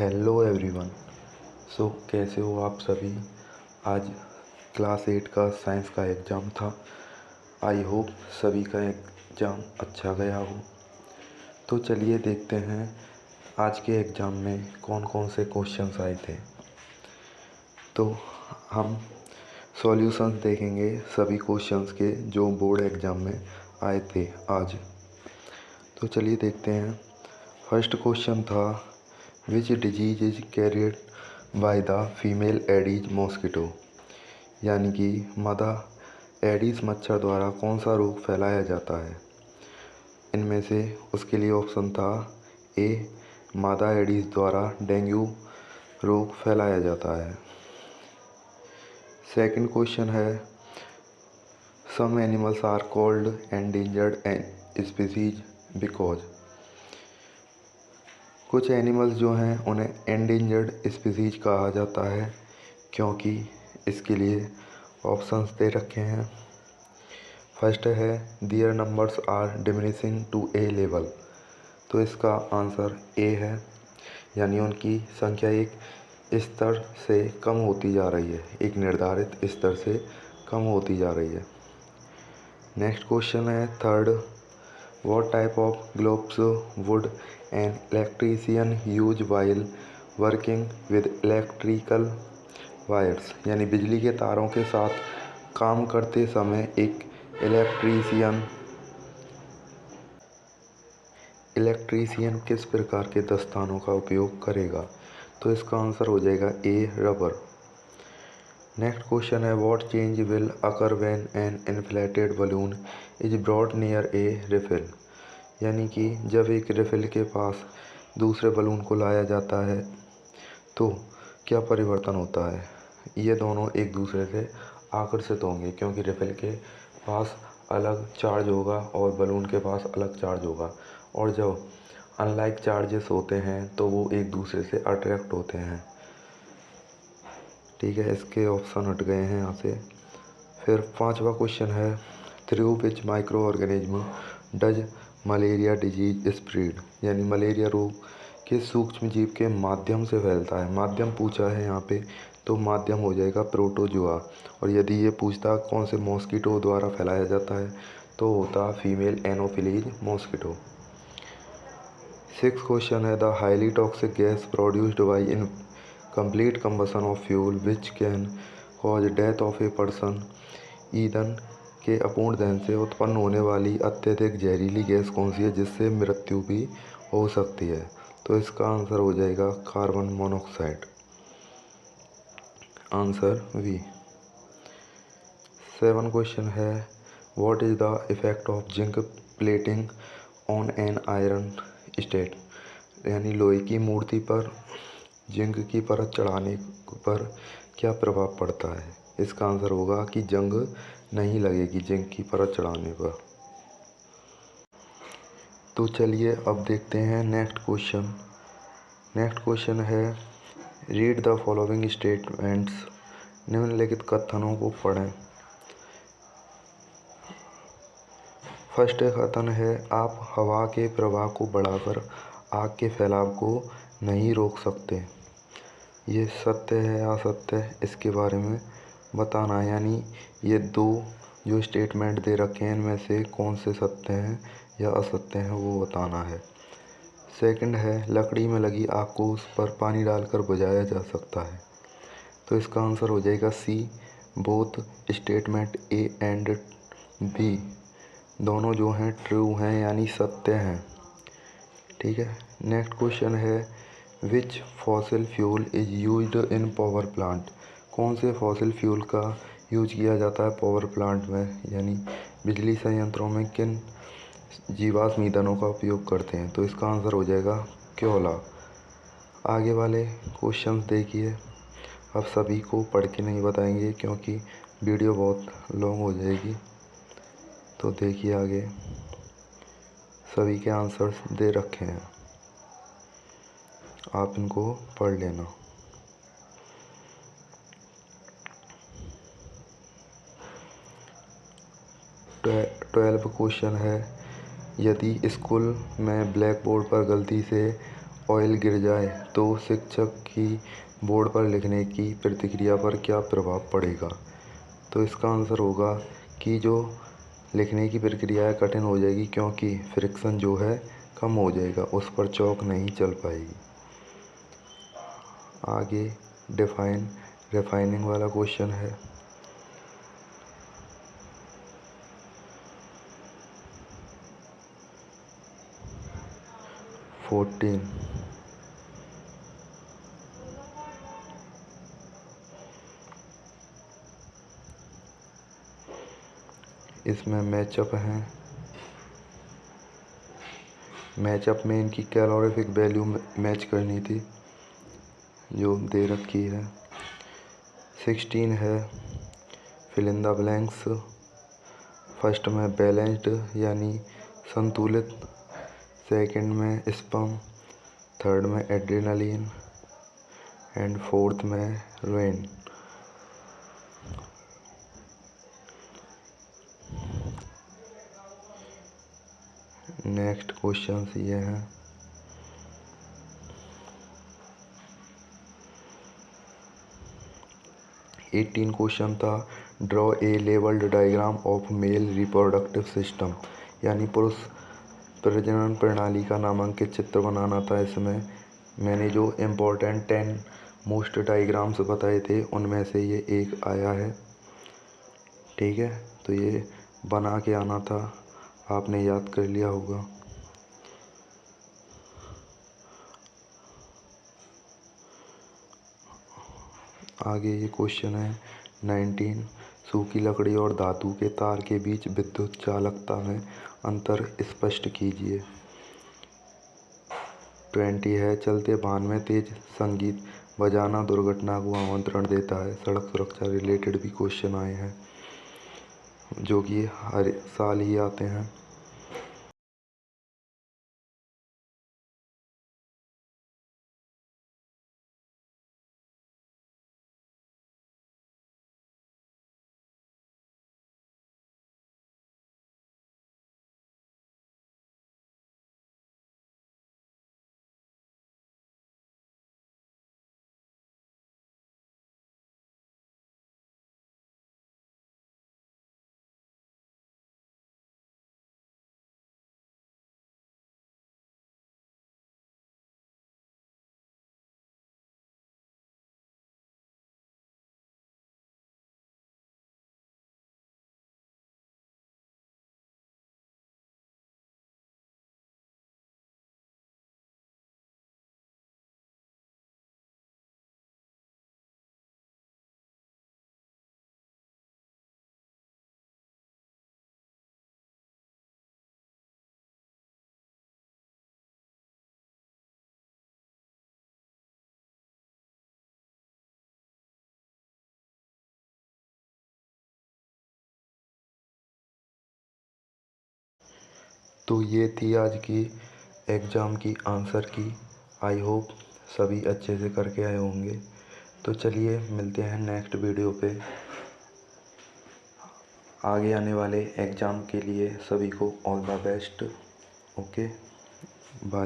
Hello everyone. कैसे हो आप सभी। आज क्लास 8 का साइंस का एग्ज़ाम था। आई होप सभी का एग्ज़ाम अच्छा गया हो। तो चलिए देखते हैं आज के एग्ज़ाम में कौन कौन से क्वेश्चंस आए थे। तो हम सॉल्यूशंस देखेंगे सभी क्वेश्चंस के जो बोर्ड एग्ज़ाम में आए थे आज। तो चलिए देखते हैं। फर्स्ट क्वेश्चन था which disease is carried by the female Aedes mosquito, यानी कि मादा एडीज मच्छर द्वारा कौन सा रोग फैलाया जाता है। इनमें से उसके लिए ऑप्शन था ए, मादा एडीज द्वारा डेंगू रोग फैलाया जाता है। सेकंड क्वेश्चन है some animals are called endangered species because, कुछ एनिमल्स जो हैं उन्हें एंडेंजर्ड स्पीसीज कहा जाता है क्योंकि। इसके लिए ऑप्शंस दे रखे हैं। फर्स्ट है there numbers are diminishing to a level, तो इसका आंसर ए है, यानी उनकी संख्या एक स्तर से कम होती जा रही है, एक निर्धारित स्तर से कम होती जा रही है। नेक्स्ट क्वेश्चन है third, what type of gloves would an electrician use while working with electrical wires, यानी बिजली के तारों के साथ काम करते समय एक इलेक्ट्रीशियन किस प्रकार के दस्तानों का उपयोग करेगा। तो इसका आंसर हो जाएगा ए, रबर। नेक्स्ट क्वेश्चन है what change will occur when an inflated balloon is brought near A refill, यानी कि जब एक रिफिल के पास दूसरे बलून को लाया जाता है तो क्या परिवर्तन होता है। ये दोनों एक दूसरे से आकर्षित होंगे क्योंकि रिफिल के पास अलग चार्ज होगा और बलून के पास अलग चार्ज होगा, और जब अनलाइक चार्जेस होते हैं तो वो एक दूसरे से अट्रैक्ट होते हैं। ठीक है, इसके ऑप्शन हट गए हैं यहाँ से। फिर पांचवा क्वेश्चन है through which micro organism does malaria disease spread, यानी मलेरिया रोग किस सूक्ष्म जीव के माध्यम से फैलता है। माध्यम पूछा है यहाँ पे, तो माध्यम हो जाएगा प्रोटोजुआ, और यदि ये पूछता कौन से मॉस्किटो द्वारा फैलाया जाता है तो होता female anopheles mosquito. Six question है the highly toxic gas produced by incomplete combustion of fuel which can cause death of a person, ईंधन के अपूर्ण दहन से उत्पन्न होने वाली अत्यधिक जहरीली गैस कौन सी है जिससे मृत्यु भी हो सकती है। तो इसका आंसर हो जाएगा carbon monoxide, answer B. Seven question है what is the effect of zinc plating on an iron state, यानी लोहे की मूर्ति पर जिंक की परत चढ़ाने पर क्या प्रभाव पड़ता है। इसका आंसर होगा कि जंग नहीं लगेगी जिंक की परत चढ़ाने पर। तो चलिए अब देखते हैं नेक्स्ट क्वेश्चन। नेक्स्ट क्वेश्चन है रीड द फॉलोइंग स्टेटमेंट्स, निम्नलिखित कथनों को पढ़ें। फर्स्ट कथन है आप हवा के प्रवाह को बढ़ाकर आग के फैलाव को नहीं रोक सकते। ये सत्य है या असत्य है इसके बारे में बताना है, यानी ये दो जो स्टेटमेंट दे रखे हैं इनमें से कौन से सत्य हैं या असत्य हैं वो बताना है। सेकंड है लकड़ी में लगी आग को उस पर पानी डालकर बुझाया जा सकता है। तो इसका आंसर हो जाएगा C, both statement A and B दोनों जो हैं ट्रू हैं यानी सत्य हैं। ठीक है, नेक्स्ट क्वेश्चन है which fossil fuel is used in power plant, कौन से फॉसिल फ्यूल का यूज किया जाता है पावर प्लांट में, यानी बिजली संयंत्रों में किन जीवाश्म ईंधनों का उपयोग करते हैं। तो इसका आंसर हो जाएगा कोयला। आगे वाले क्वेश्चंस देखिए, अब सभी को पढ़ के नहीं बताएंगे क्योंकि वीडियो बहुत लॉन्ग हो जाएगी। तो देखिए आगे सभी के आंसर्स दे रखे हैं, आप इनको पढ़ लेना। ट्वेल्व क्वेश्चन है यदि स्कूल में ब्लैक बोर्ड पर गलती से ऑयल गिर जाए तो शिक्षक की बोर्ड पर लिखने की प्रतिक्रिया पर क्या प्रभाव पड़ेगा। तो इसका आंसर होगा कि जो लिखने की प्रक्रिया है कठिन हो जाएगी, क्योंकि फ्रिक्शन जो है कम हो जाएगा, उस पर चौक नहीं चल पाएगी। आगे रिफाइनिंग वाला क्वेश्चन है। फोर्टीन, इसमें मैचअप है। मैचअप में इनकी कैलोरीफिक वैल्यू मैच करनी थी जो दे रखी है। 16 है fill in the blanks. First में बैलेंस्ड यानी संतुलित, सेकंड में स्पर्म, थर्ड में एड्रेनालिन एंड फोर्थ में रेन। नेक्स्ट क्वेश्चन ये हैं। एटीन क्वेश्चन था draw a labelled diagram of male reproductive system, यानी पुरुष प्रजनन प्रणाली का नामांकित चित्र बनाना था। इसमें मैंने जो इम्पोर्टेंट 10 मोस्ट डायग्राम्स बताए थे उनमें से ये एक आया है। ठीक है, तो ये बना के आना था, आपने याद कर लिया होगा। आगे ये क्वेश्चन है 19, सूखी लकड़ी और धातु के तार के बीच विद्युत चालकता में अंतर स्पष्ट कीजिए। 20 है चलते वाहन में तेज संगीत बजाना दुर्घटना को आमंत्रण देता है। सड़क सुरक्षा रिलेटेड भी क्वेश्चन आए हैं जो कि हर साल ही आते हैं। तो ये थी आज की एग्ज़ाम की आंसर की। आई होप सभी अच्छे से करके आए होंगे। तो चलिए मिलते हैं नेक्स्ट वीडियो पे। आगे आने वाले एग्ज़ाम के लिए सभी को all the best. Okay, bye.